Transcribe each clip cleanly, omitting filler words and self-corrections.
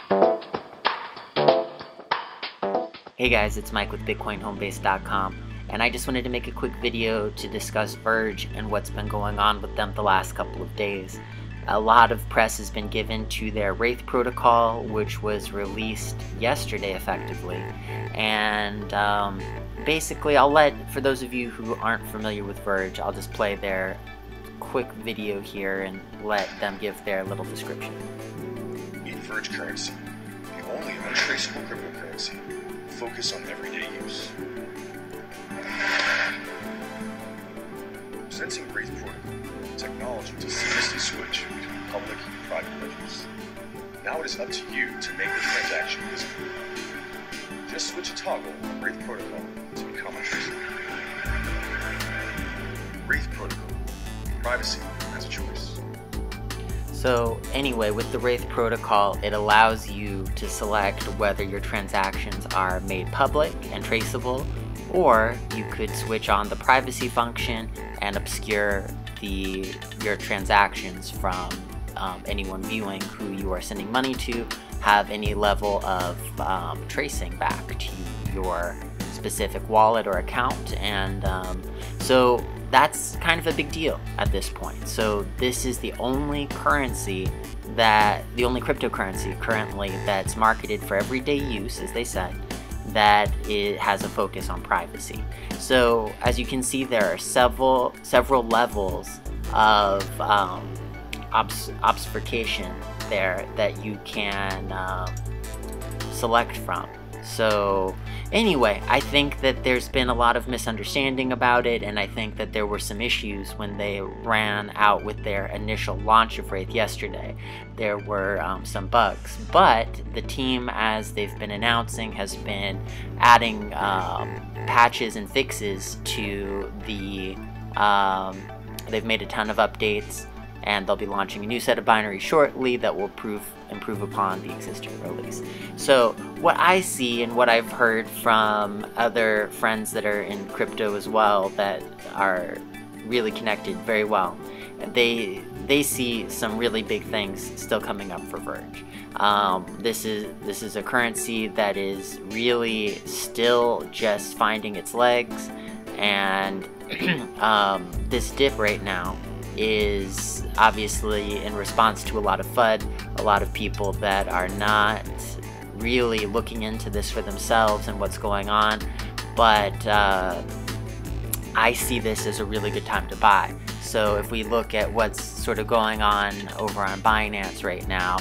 Hey guys, it's Mike with BitcoinHomebase.com, and I just wanted to make a quick video to discuss Verge and what's been going on with them the last couple of days. A lot of press has been given to their Wraith protocol, which was released yesterday effectively, and basically for those of you who aren't familiar with Verge, I'll just play their quick video here and let them give their little description. Meet Verge currency, the only untraceable cryptocurrency. Focus on everyday use. Presenting Wraith protocol, technology to seamlessly switch between public and private ledgers. Now it is up to you to make the transaction visible. Just switch a toggle on Wraith protocol to become untraceable. Wraith protocol, privacy as a choice. So anyway, with the Wraith protocol, it allows you to select whether your transactions are made public and traceable, or you could switch on the privacy function and obscure your transactions from anyone viewing who you are sending money to, have any level of tracing back to your specific wallet or account, and so that's kind of a big deal at this point. So this is the only cryptocurrency currently that's marketed for everyday use, as they said, that it has a focus on privacy. So as you can see, there are several levels of obfuscation there that you can select from. So anyway, I think that there's been a lot of misunderstanding about it, and I think that there were some issues when they ran out with their initial launch of Wraith yesterday. There were some bugs, but the team, as they've been announcing, has been adding patches and fixes to the they've made a ton of updates, and they'll be launching a new set of binaries shortly that will improve upon the existing release. So what I see and what I've heard from other friends that are in crypto as well that are really connected very well, they see some really big things still coming up for Verge. This is a currency that is really still just finding its legs, and this dip right now is obviously in response to a lot of FUD, a lot of people that are not really looking into this for themselves and what's going on, but I see this as a really good time to buy. So if we look at what's sort of going on over on Binance right now,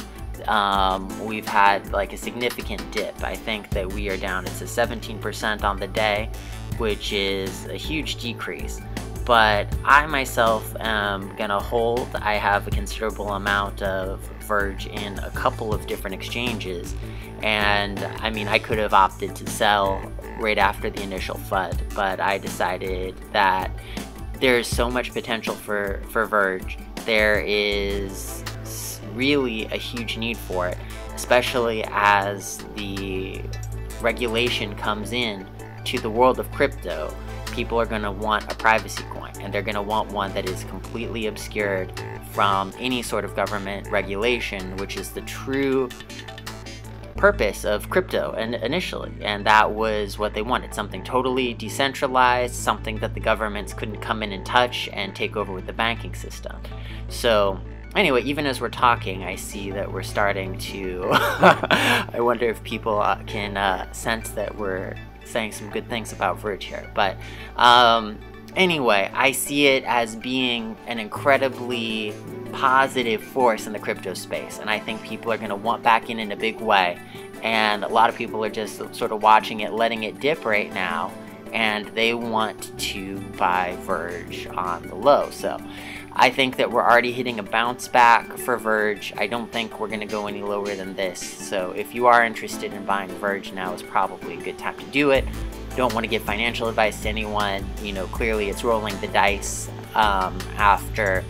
we've had like a significant dip. I think that we are down, it's a 17% on the day, which is a huge decrease. But I myself am gonna hold. I have a considerable amount of Verge in a couple of different exchanges, and I mean, I could have opted to sell right after the initial FUD, but I decided that there's so much potential for Verge. There is really a huge need for it, especially as the regulation comes in to the world of crypto. People are going to want a privacy coin, and they're going to want one that is completely obscured from any sort of government regulation, which is the true purpose of crypto initially, and that was what they wanted, something totally decentralized, something that the governments couldn't come in and touch and take over with the banking system. So anyway, even as we're talking, I see that we're starting to I wonder if people can sense that we're saying some good things about Verge here. But anyway, I see it as being an incredibly positive force in the crypto space, and I think people are going to want back in a big way, and a lot of people are just sort of watching it, letting it dip right now, and they want to buy Verge on the low. So I think that we're already hitting a bounce back for Verge. I don't think we're going to go any lower than this. So if you are interested in buying Verge, now is probably a good time to do it. Don't want to give financial advice to anyone. You know, clearly it's rolling the dice after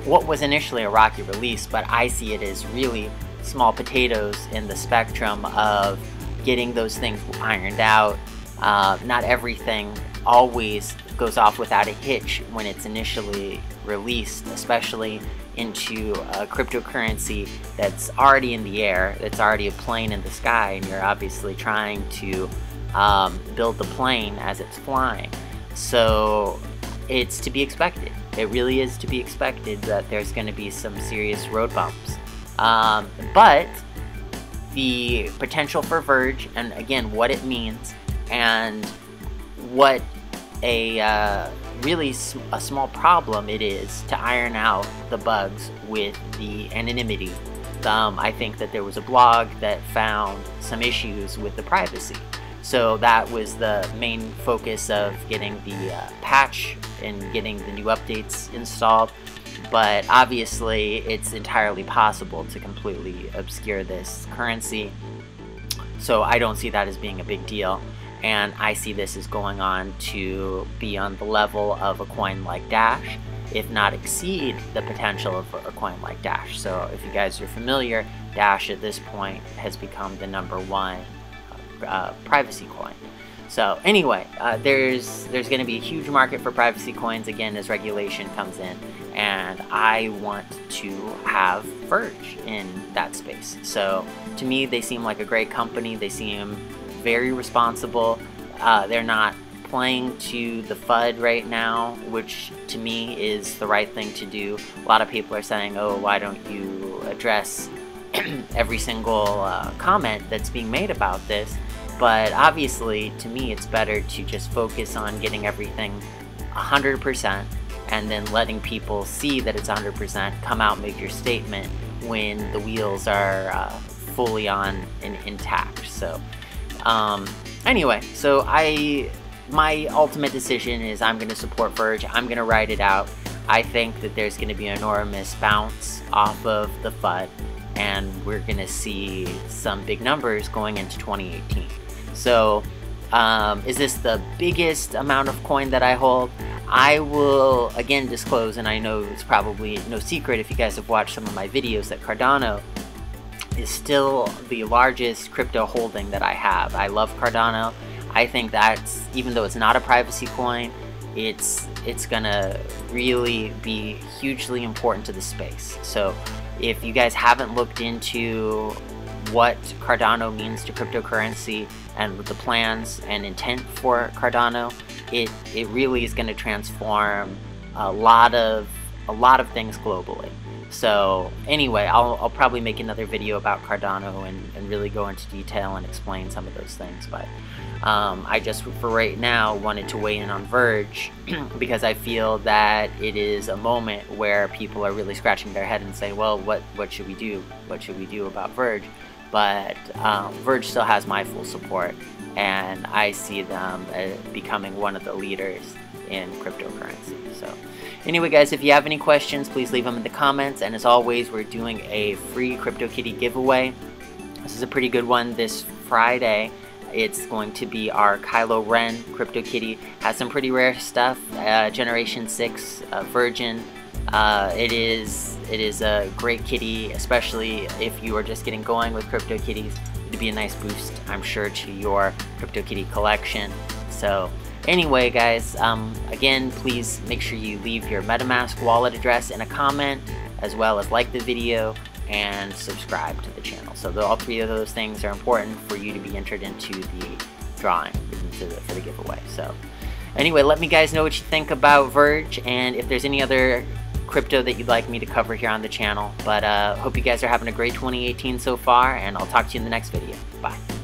what was initially a rocky release, but I see it as really small potatoes in the spectrum of getting those things ironed out. Not everything always goes off without a hitch when it's initially released, especially into a cryptocurrency that's already in the air, that's already a plane in the sky, and you're obviously trying to build the plane as it's flying. So it's to be expected. It really is to be expected that there's going to be some serious road bumps. But the potential for Verge, and again, what it means, and what a really a small problem it is to iron out the bugs with the anonymity. I think that there was a blog that found some issues with the privacy. So that was the main focus of getting the patch and getting the new updates installed. But obviously it's entirely possible to completely obscure this currency. So I don't see that as being a big deal. And I see this as going on to be on the level of a coin like Dash, if not exceed the potential of a coin like Dash. So if you guys are familiar, Dash at this point has become the #1 privacy coin. So anyway, there's going to be a huge market for privacy coins again as regulation comes in, and I want to have Verge in that space. So to me, they seem like a great company. They seem very responsible. They're not playing to the FUD right now, which to me is the right thing to do. A lot of people are saying, oh, why don't you address every single comment that's being made about this? But obviously, to me, it's better to just focus on getting everything 100% and then letting people see that it's 100%, come out and make your statement when the wheels are fully on and intact. So anyway, so my ultimate decision is I'm going to support Verge. I'm going to ride it out. I think that there's going to be an enormous bounce off of the FUD, and we're going to see some big numbers going into 2018. So is this the biggest amount of coin that I hold? I will again disclose, and I know it's probably no secret if you guys have watched some of my videos, that Cardano is still the largest crypto holding that I have. I love Cardano. I think that's, even though it's not a privacy coin, it's gonna really be hugely important to the space. So if you guys haven't looked into what Cardano means to cryptocurrency and the plans and intent for Cardano, it really is going to transform a lot of things globally. So anyway, I'll probably make another video about Cardano and really go into detail and explain some of those things. But I just, for right now, wanted to weigh in on Verge because I feel that it is a moment where people are really scratching their head and saying, well, what should we do? What should we do about Verge? But Verge still has my full support, and I see them becoming one of the leaders in cryptocurrency. So anyway, guys, if you have any questions, please leave them in the comments. And as always, we're doing a free CryptoKitty giveaway. This is a pretty good one this Friday. It's going to be our Kylo Ren CryptoKitty. Has some pretty rare stuff. Generation 6 Virgin. It is a great kitty, especially if you are just getting going with CryptoKitties. It'd be a nice boost, I'm sure, to your CryptoKitty collection. So anyway, guys, again, please make sure you leave your MetaMask wallet address in a comment, as well as like the video and subscribe to the channel. So all three of those things are important for you to be entered into the drawing for the giveaway. So anyway, let me guys know what you think about Verge, and if there's any other crypto that you'd like me to cover here on the channel. But hope you guys are having a great 2018 so far, and I'll talk to you in the next video. Bye.